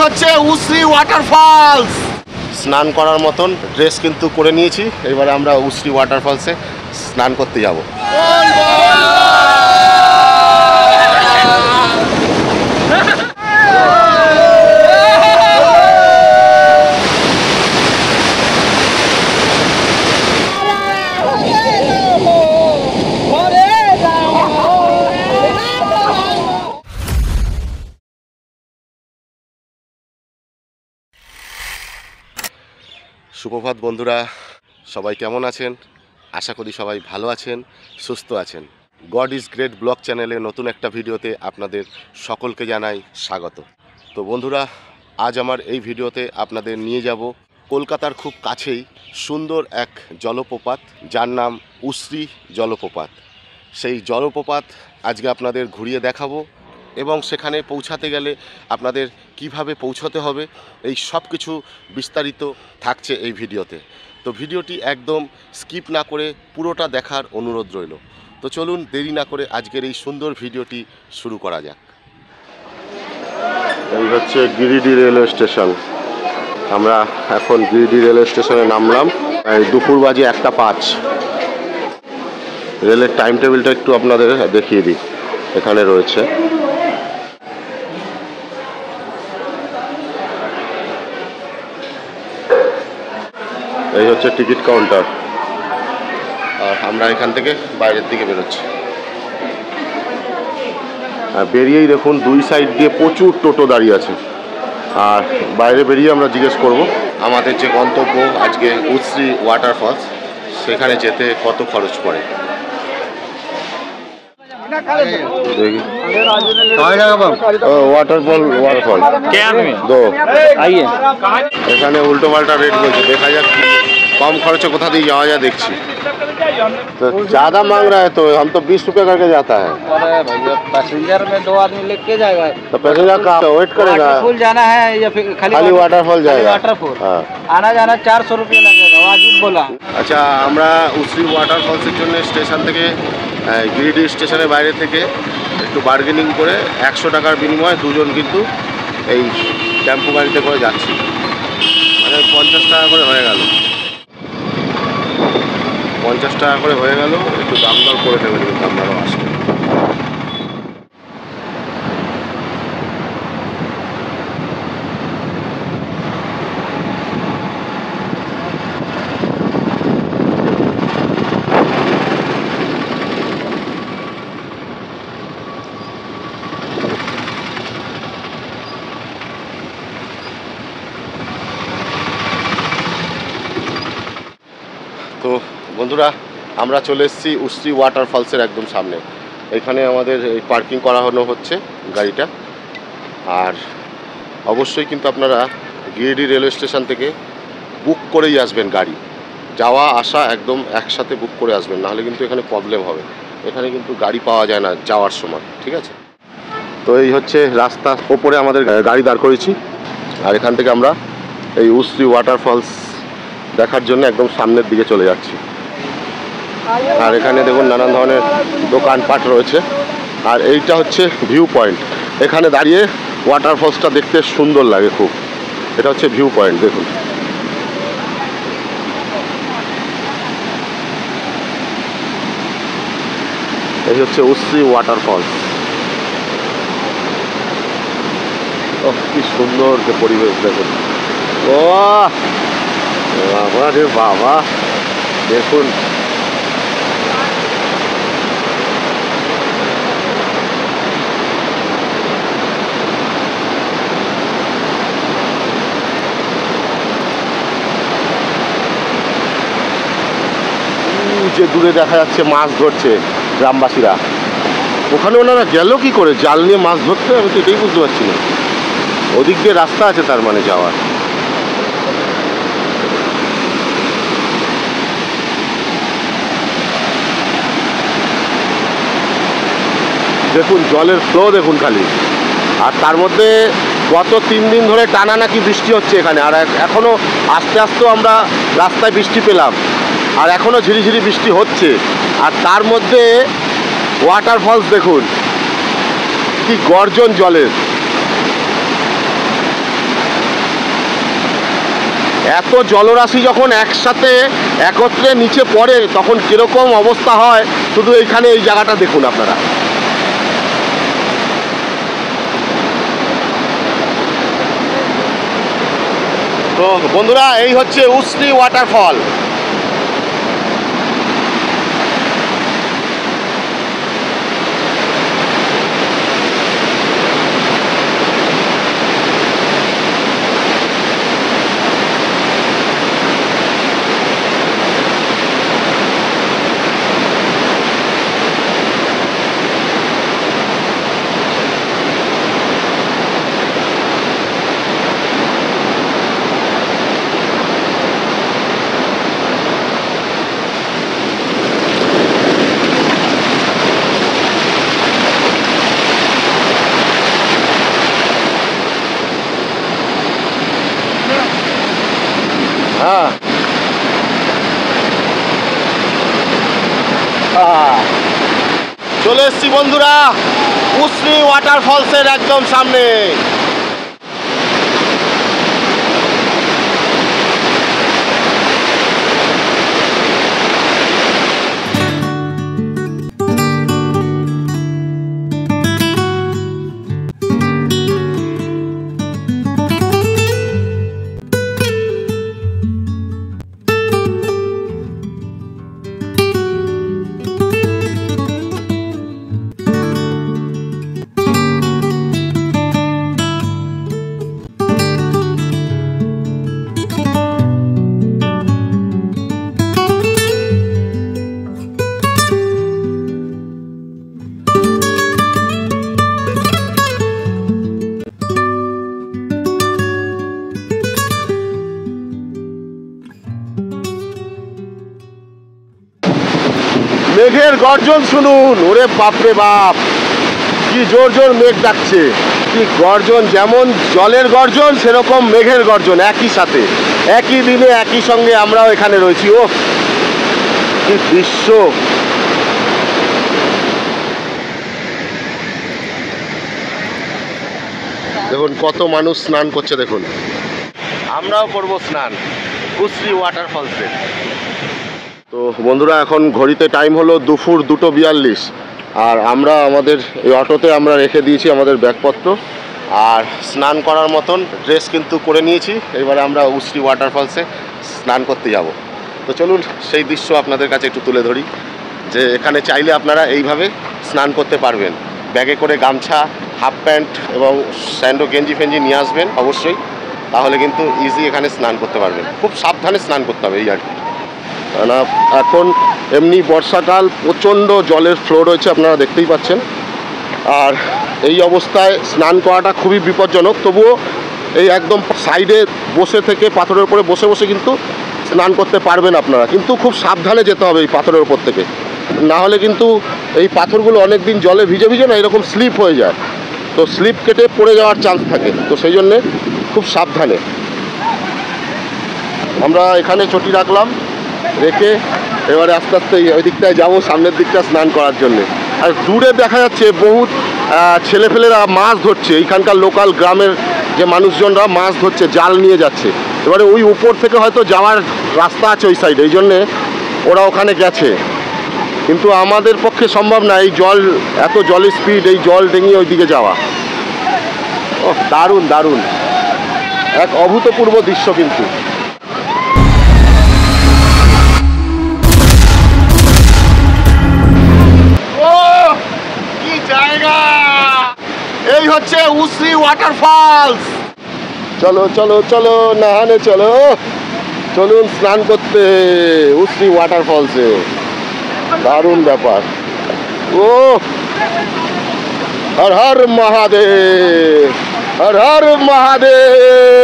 হচ্ছে উসরি ওয়াটারফলস। স্নান করার মতন ড্রেস কিন্তু করে নিয়েছি, এবারে আমরা উসরি ওয়াটারফলসে স্নান করতে যাব। সুপ্রভাত বন্ধুরা, সবাই কেমন আছেন? আশা করি সবাই ভালো আছেন, সুস্থ আছেন। গড ইজ গ্রেট ব্লগ চ্যানেলে নতুন একটা ভিডিওতে আপনাদের সকলকে জানাই স্বাগত। তো বন্ধুরা, আজ আমার এই ভিডিওতে আপনাদের নিয়ে যাব কলকাতার খুব কাছেই সুন্দর এক জলপ্রপাত, যার নাম উসরি জলপ্রপাত। সেই জলপ্রপাত আজকে আপনাদের ঘুরিয়ে দেখাবো এবং সেখানে পৌঁছাতে গেলে আপনাদের কিভাবে পৌঁছতে হবে এই সব কিছু বিস্তারিত থাকছে এই ভিডিওতে। তো ভিডিওটি একদম স্কিপ না করে পুরোটা দেখার অনুরোধ রইল। তো চলুন দেরি না করে আজকের এই সুন্দর ভিডিওটি শুরু করা যাক। এই হচ্ছে গিরিডি রেলওয়ে স্টেশন। আমরা এখন গিরিডি রেলওয়ে স্টেশনে নামলাম। দুপুর বাজে 1:05। রেলের টাইম টেবিলটা একটু আপনাদের দেখিয়ে দিই, এখানে রয়েছে। এই হচ্ছে টিকিট কাউন্টার, আর আমরা এখান থেকে বাইরের দিকে বেরোচ্ছি। আর বেরিয়েই দেখুন দুই সাইড দিয়ে প্রচুর টোটো দাঁড়িয়ে আছে। আর বাইরে বেরিয়ে আমরা জিজ্ঞেস করব আমাদের যে গন্তব্য আজকে উসরি ওয়াটারফলস, সেখানে যেতে কত খরচ পড়ে। ওয়াটারফল দো এখানে উল্টো পাল্টা রেট বলছে, দেখা যাক कम खर्च कोथा दी जावा जा देखी। तो ज़्यादा मांग रहा है तो हम तो 20 रुपये करके जाता है। अरे भैया पैसेंजर में 2 आदमी लेके जाएगा तो पैसेंजर का वेट करेगा। वाटरफॉल जाना है या फिर खाली वाटरफॉल जाएगा? वाटरफॉल हाँ, आना जाना 400 रुपये लगेगा, वाजिब बोला। अच्छा, আমরা উসরি ওয়াটারফলসের জন্য স্টেশন থেকে গিরিডি স্টেশনের বাইরে থেকে একটু বার্গেনিং করে 100 টাকার বিনিময়ে দুজন কিন্তু এই টেম্পো গাড়িতে করে যাচ্ছি, মানে 50 টাকা করে হয়ে গেল। 50 টাকা করে হয়ে গেল, একটু দাম দর করে দেবেন কিন্তু আপনারাও আসবেন। তো বন্ধুরা, আমরা চলে এসেছি উসরি ওয়াটারফলসের একদম সামনে। এখানে আমাদের এই পার্কিং করানো হচ্ছে গাড়িটা। আর অবশ্যই কিন্তু আপনারা গিরিডি রেলওয়ে স্টেশন থেকে বুক করেই আসবেন গাড়ি, যাওয়া আসা একদম একসাথে বুক করে আসবেন, নাহলে কিন্তু এখানে প্রবলেম হবে। এখানে কিন্তু গাড়ি পাওয়া যায় না যাওয়ার সময়, ঠিক আছে? তো এই হচ্ছে রাস্তা, ওপরে আমাদের গাড়ি দাঁড় করেছি। আর এখান থেকে আমরা এই উসরি ওয়াটারফলস দেখার জন্য একদম সামনের দিকে চলে যাচ্ছি। আর এখানে দেখুন নানান ধরনের দোকানপাট রয়েছে। আর এইটা হচ্ছে ভিউ পয়েন্ট, এখানে দাঁড়িয়ে ওয়াটারফলসটা দেখতে সুন্দর লাগে খুব। এটা হচ্ছে ভিউ পয়েন্ট, দেখুন। এই হচ্ছে উসরি ওয়াটারফলস। ও কি সুন্দর যে পরিবেশ, দেখুন। ও বাবা রে বাবা, দেখুন যে দূরে দেখা যাচ্ছে মাছ ধরছে গ্রামবাসীরা। ওখানে ওনারা গেল কি করে জাল নিয়ে মাছ ধরতে? আমি তো এটাই বুঝতে পারছি না। ওদিক দিয়ে রাস্তা আছে তার মানে যাওয়ার। দেখুন জলের ফ্লো দেখুন খালি। আর তার মধ্যে গত 3 দিন ধরে টানা নাকি বৃষ্টি হচ্ছে এখানে। আর এখনও আস্তে আস্তে আমরা রাস্তায় বৃষ্টি পেলাম, আর এখনও ঝিরিঝিরি বৃষ্টি হচ্ছে। আর তার মধ্যে ওয়াটারফলস দেখুন, কি গর্জন জলের। এত জলরাশি যখন একসাথে একত্রে নিচে পড়ে তখন কিরকম অবস্থা হয় শুধু এইখানে এই জায়গাটা দেখুন আপনারা। তো বন্ধুরা, এই হচ্ছে উসরি ওয়াটারফল। চলে এসছি বন্ধুরা উসরি ওয়াটারফলসের একদম সামনে। মেঘের গর্জন শুনুন, ওরে বাপরে বাপ, কি জোর জোর মেঘ ডাকছে, কি গর্জন, যেমন জলের গর্জন সেরকম মেঘের গর্জন, একই সাথে একই দিনে একই সঙ্গে আমরাও এখানে রয়েছি। ও কি দৃশ্য! দেখুন কত মানুষ স্নান করছে, দেখুন আমরাও করব স্নান উসরি ওয়াটারফলসে। তো বন্ধুরা, এখন ঘড়িতে টাইম হলো দুপুর 2:42, আর আমরা আমাদের এই অটোতে আমরা রেখে দিয়েছি আমাদের ব্যাগপত্র, আর স্নান করার মতন ড্রেস কিন্তু করে নিয়েছি। এবারে আমরা উসরি ওয়াটারফলসে স্নান করতে যাব। তো চলুন সেই দৃশ্য আপনাদের কাছে একটু তুলে ধরি, যে এখানে চাইলে আপনারা এইভাবে স্নান করতে পারবেন। ব্যাগে করে গামছা, হাফ প্যান্ট এবং স্যান্ডো গেঞ্জি ফেঞ্জি নিয়ে আসবেন অবশ্যই, তাহলে কিন্তু ইজি এখানে স্নান করতে পারবেন। খুব সাবধানে স্নান করতে হবে এই আর কি, না এখন এমনি বর্ষাকাল, প্রচণ্ড জলের ফ্লো রয়েছে আপনারা দেখতেই পাচ্ছেন, আর এই অবস্থায় স্নান করাটা খুবই বিপজ্জনক। তবুও এই একদম সাইডে বসে থেকে পাথরের উপরে বসে বসে কিন্তু স্নান করতে পারবেন আপনারা, কিন্তু খুব সাবধানে যেতে হবে এই পাথরের উপর থেকে, না হলে কিন্তু এই পাথরগুলো অনেক দিন জলে ভিজে ভিজে না এরকম স্লিপ হয়ে যায়, তো স্লিপ কেটে পড়ে যাওয়ার চান্স থাকে, তো সেই জন্যে খুব সাবধানে। আমরা এখানে চটি রাখলাম, রেখে এবারে আস্তে আস্তে ওই দিকটায় যাবো, সামনের দিকটা স্নান করার জন্যে। আর দূরে দেখা যাচ্ছে বহুত ছেলেফেলেরা মাছ ধরছে, এইখানকার লোকাল গ্রামের যে মানুষজনরা মাছ ধরছে, জাল নিয়ে যাচ্ছে। এবারে ওই উপর থেকে হয়তো যাওয়ার রাস্তা আছে ওই সাইডে, এই জন্যে ওরা ওখানে গেছে, কিন্তু আমাদের পক্ষে সম্ভব না, এই জল, এত জলের স্পিড, এই জল ডেঙিয়ে ওই দিকে যাওয়া। ও দারুণ দারুণ, এক অভূতপূর্ব দৃশ্য কিন্তু। এই হচ্ছে উসরি ওয়াটারফলস। চলো চলো চলো নাহানে চলো, চলুন স্নান করতে উসরি ওয়াটারফলসে, দারুণ ব্যাপার। ও হর হর মহাদেব, হর হর মহাদেব,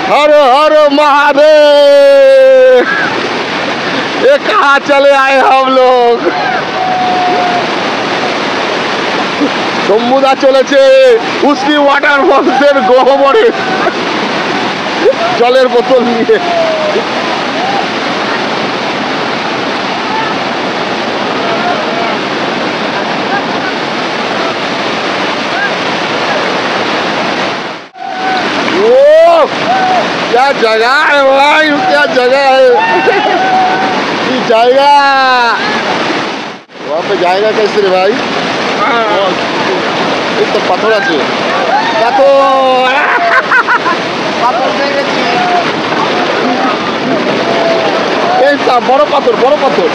हर हर महादेव। ये कहाँ चले आए हम लोग? শম্ভুদা চলেছে উসরি ওয়াটারফলসের গহ্বরে জলের বোতল নিয়ে। क्या जगह है भाई, क्या जगह है, जाएगा वहाँ पे, जाएगा कैसे रे भाई? एक तो पाथर আছে, পাথর পেয়ে গেছি, এই বড় পাথর, বড় পাথর।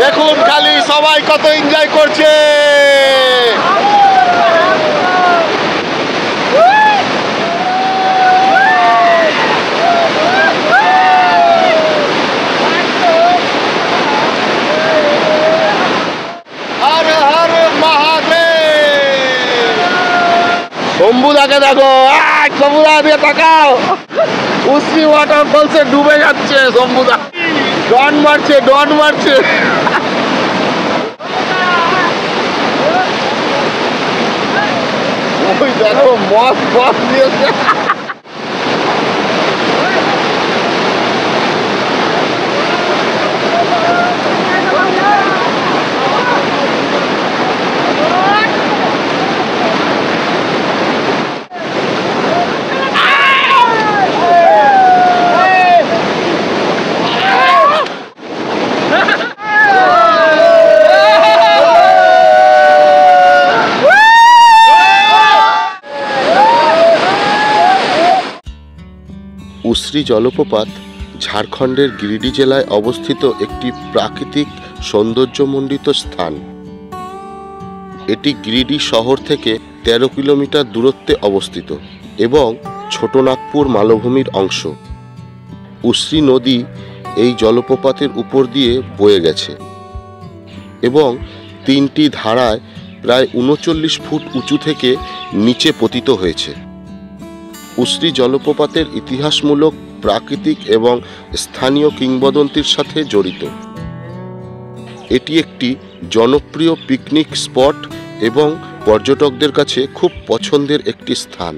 দেখুন খালি সবাই কত এনজয় করছে। হর হর মহাদেব। শম্ভুদাকে দেখো, শম্ভুদা দিয়ে তাকাও, উশ্রী ওয়াটারফলসে ডুবে যাচ্ছে শম্ভুদা, ডন মারছে, ডন মারছে। ওই দেখো মস বস দিয়েছে। উশ্রী জলপ্রপাত ঝাড়খণ্ডের গিরিডি জেলায় অবস্থিত একটি প্রাকৃতিক সৌন্দর্যমণ্ডিত স্থান। এটি গিরিডি শহর থেকে 13 কিলোমিটার দূরত্বে অবস্থিত এবং ছোটনাগপুর মালভূমির অংশ। উশ্রী নদী এই জলপ্রপাতের উপর দিয়ে বয়ে গেছে এবং 3টি ধারায় প্রায় 39 ফুট উঁচু থেকে নিচে পতিত হয়েছে। উশ্রী জলপ্রপাতের ইতিহাসমূলক, প্রাকৃতিক এবং স্থানীয় কিংবদন্তির সাথে জড়িত। এটি একটি জনপ্রিয় পিকনিক স্পট এবং পর্যটকদের কাছে খুব পছন্দের একটি স্থান।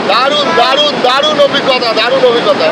দারুণ দারুণ দারুণ অভিজ্ঞতা, দারুণ অভিজ্ঞতা।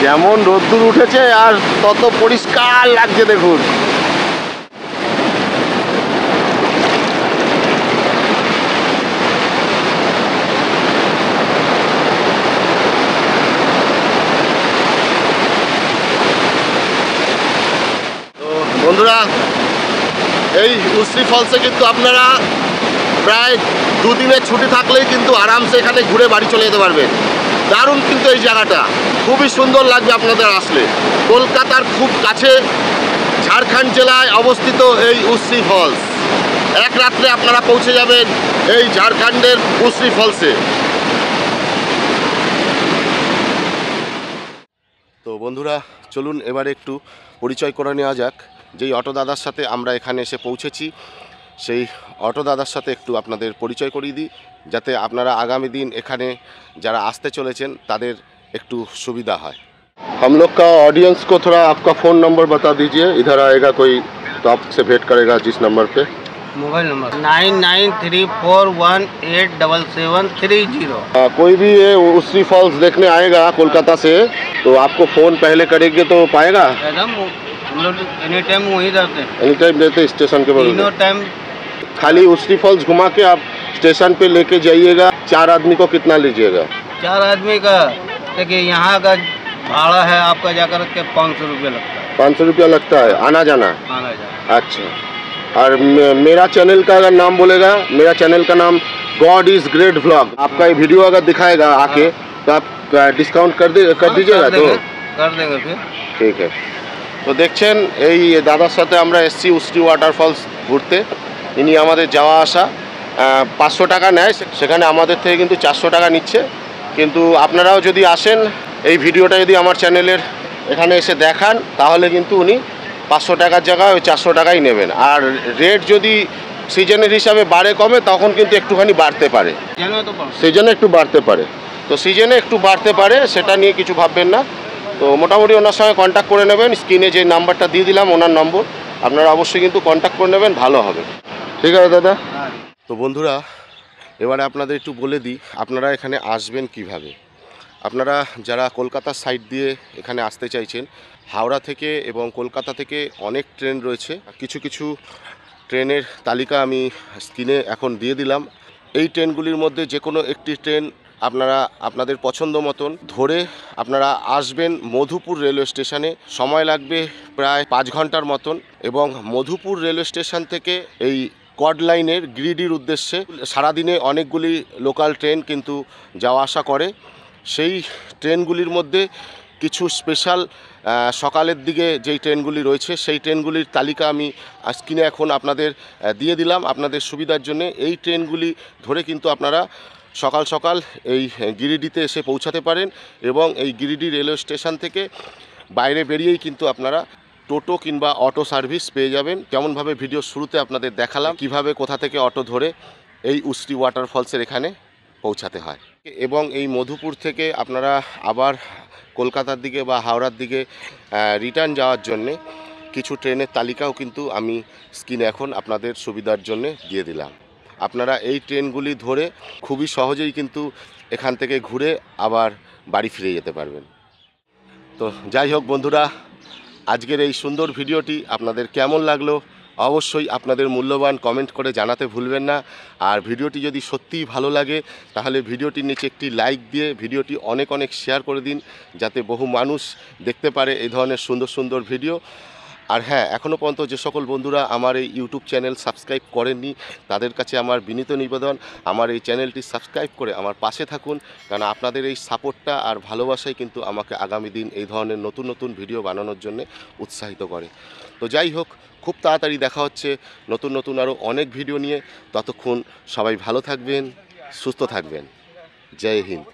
যেমন রোদ্দুর উঠেছে আর তত পরিষ্কার লাগছে দেখুন। এই উশ্রী ফলসে কিন্তু আপনারা প্রায় দুদিনের ছুটি থাকলেই কিন্তু আরামসে এখানে ঘুরে বাড়ি চলে যেতে পারবেন। দারুণ কিন্তু এই জায়গাটা, খুবই সুন্দর লাগবে আপনাদের আসলে। কলকাতার খুব কাছে ঝাড়খণ্ড জেলায় অবস্থিত এই উশ্রী ফলস। এক রাত্রে আপনারা পৌঁছে যাবেন এই ঝাড়খণ্ডের উশ্রী ফলসে। তো বন্ধুরা চলুন এবারে একটু পরিচয় করে নেওয়া যাক। যেই অটো দাদার সাথে আমরা এখানে এসে পৌঁছেছি, সেই অটো দাদার সাথে একটু আপনাদের পরিচয় করিয়ে দিই, যাতে আপনারা আগামী দিন এখানে যারা আসতে চলেছেন তাদের একটু সুবিধা হয়। हम लोग का ऑडियंस को थोड़ा आपका फ़ोन नंबर बता दीजिए, इधर आएगा कोई तो आपसे भेंट करेगा जिस नंबर पे। Mobile number 9934187730। कोई भी ये उश्री फॉल्स देखने आएगा कोलकाता से तो आपको फ़ोन पहले करेंगे तो पाएगा? एकदम हम लोग एनी टाइम वहीं रहते हैं, एनी टाइम रहते स्टेशन के बगल तीनों में। टाइम। खाली उश्री फॉल्स घुमा के आप स्टेशन पे लेके जाइएगा। 4 आदमी को कितना लीजिएगा? 4 आदमी का देखिए यहाँ का भाड़ा है आपका जाकर के 500 रुपये लगता है, 500 रुपया लगता है आना जाना। आना जाना। अच्छा, और मेरा चैनल का अगर नाम बोलेगा, मेरा चैनल का नाम गॉड इज ग्रेट व्लॉग। आपका ये वीडियो अगर दिखाएगा आके तो आप डिस्काउंट कर दीजिएगा तो कर देंगे फिर। ঠিক আছে। তো দেখছেন এই দাদার সাথে আমরা এসছি উশ্রী ওয়াটারফলস ঘুরতে। ইনি আমাদের যাওয়া আসা 500 টাকা নেয়, সেখানে আমাদের থেকে কিন্তু 400 টাকা নিচ্ছে। কিন্তু আপনারাও যদি আসেন, এই ভিডিওটা যদি আমার চ্যানেলের এখানে এসে দেখান, তাহলে কিন্তু উনি 500 টাকার জায়গায় ওই 400 টাকাই নেবেন। আর রেট যদি সিজনের হিসাবে বাড়ে কমে তখন কিন্তু একটুখানি বাড়তে পারে, জানো তো পারো। সিজনে একটু বাড়তে পারে। তো সিজনে একটু বাড়তে পারে, সেটা নিয়ে কিছু ভাববেন না। তো মোটামুটি ওনার সঙ্গে কন্ট্যাক্ট করে নেবেন। স্ক্রিনে যে নাম্বারটা দিয়ে দিলাম ওনার নম্বর, আপনারা অবশ্যই কিন্তু কন্ট্যাক্ট করে নেবেন, ভালো হবে। ঠিক আছে দাদা। তো বন্ধুরা এবারে আপনাদের একটু বলে দিই আপনারা এখানে আসবেন কিভাবে। আপনারা যারা কলকাতার সাইড দিয়ে এখানে আসতে চাইছেন, হাওড়া থেকে এবং কলকাতা থেকে অনেক ট্রেন রয়েছে। কিছু কিছু ট্রেনের তালিকা আমি স্ক্রিনে এখন দিয়ে দিলাম। এই ট্রেনগুলির মধ্যে যে কোনো একটি ট্রেন আপনারা আপনাদের পছন্দ মতন ধরে আপনারা আসবেন মধুপুর রেলওয়ে স্টেশনে। সময় লাগবে প্রায় 5 ঘন্টার মতন, এবং মধুপুর রেলওয়ে স্টেশন থেকে এই কড লাইনের গিরিডির উদ্দেশ্যে সারাদিনে অনেকগুলি লোকাল ট্রেন কিন্তু যাওয়া আসা করে। সেই ট্রেনগুলির মধ্যে কিছু স্পেশাল সকালের দিকে যেই ট্রেনগুলি রয়েছে, সেই ট্রেনগুলির তালিকা আমি স্ক্রিনে এখন আপনাদের দিয়ে দিলাম আপনাদের সুবিধার জন্য। এই ট্রেনগুলি ধরে কিন্তু আপনারা সকাল সকাল এই গিরিডিতে এসে পৌঁছাতে পারেন, এবং এই গিরিডি রেলওয়ে স্টেশন থেকে বাইরে বেরিয়েই কিন্তু আপনারা টোটো কিংবা অটো সার্ভিস পেয়ে যাবেন। যেমনভাবে ভিডিও শুরুতে আপনাদের দেখালাম কিভাবে কোথা থেকে অটো ধরে এই উশ্রী ওয়াটারফলসের এখানে পৌঁছাতে হয়। এবং এই মধুপুর থেকে আপনারা আবার কলকাতার দিকে বা হাওড়ার দিকে রিটার্ন যাওয়ার জন্যে কিছু ট্রেনের তালিকাও কিন্তু আমি স্ক্রিনে এখন আপনাদের সুবিধার জন্য দিয়ে দিলাম। আপনারা এই ট্রেনগুলি ধরে খুবই সহজেই কিন্তু এখান থেকে ঘুরে আবার বাড়ি ফিরে যেতে পারবেন। তো যাই হোক বন্ধুরা, আজকের এই সুন্দর ভিডিওটি আপনাদের কেমন লাগলো অবশ্যই আপনাদের মূল্যবান কমেন্ট করে জানাতে ভুলবেন না। আর ভিডিওটি যদি সত্যিই ভালো লাগে তাহলে ভিডিওটির নিচে একটি লাইক দিয়ে ভিডিওটি অনেক অনেক শেয়ার করে দিন, যাতে বহু মানুষ দেখতে পারে এই ধরনের সুন্দর সুন্দর ভিডিও। আর হ্যাঁ, এখনও পর্যন্ত যে সকল বন্ধুরা আমার এই ইউটিউব চ্যানেল সাবস্ক্রাইব করেননি তাদের কাছে আমার বিনীত নিবেদন, আমার এই চ্যানেলটি সাবস্ক্রাইব করে আমার পাশে থাকুন, কারণ আপনাদের এই সাপোর্টটা আর ভালোবাসাই কিন্তু আমাকে আগামী দিন এই ধরনের নতুন নতুন ভিডিও বানানোর জন্য উৎসাহিত করে। তো যাই হোক, খুব তাড়াতাড়ি দেখা হচ্ছে নতুন নতুন আরও অনেক ভিডিও নিয়ে। ততক্ষণ সবাই ভালো থাকবেন, সুস্থ থাকবেন। জয় হিন্দ।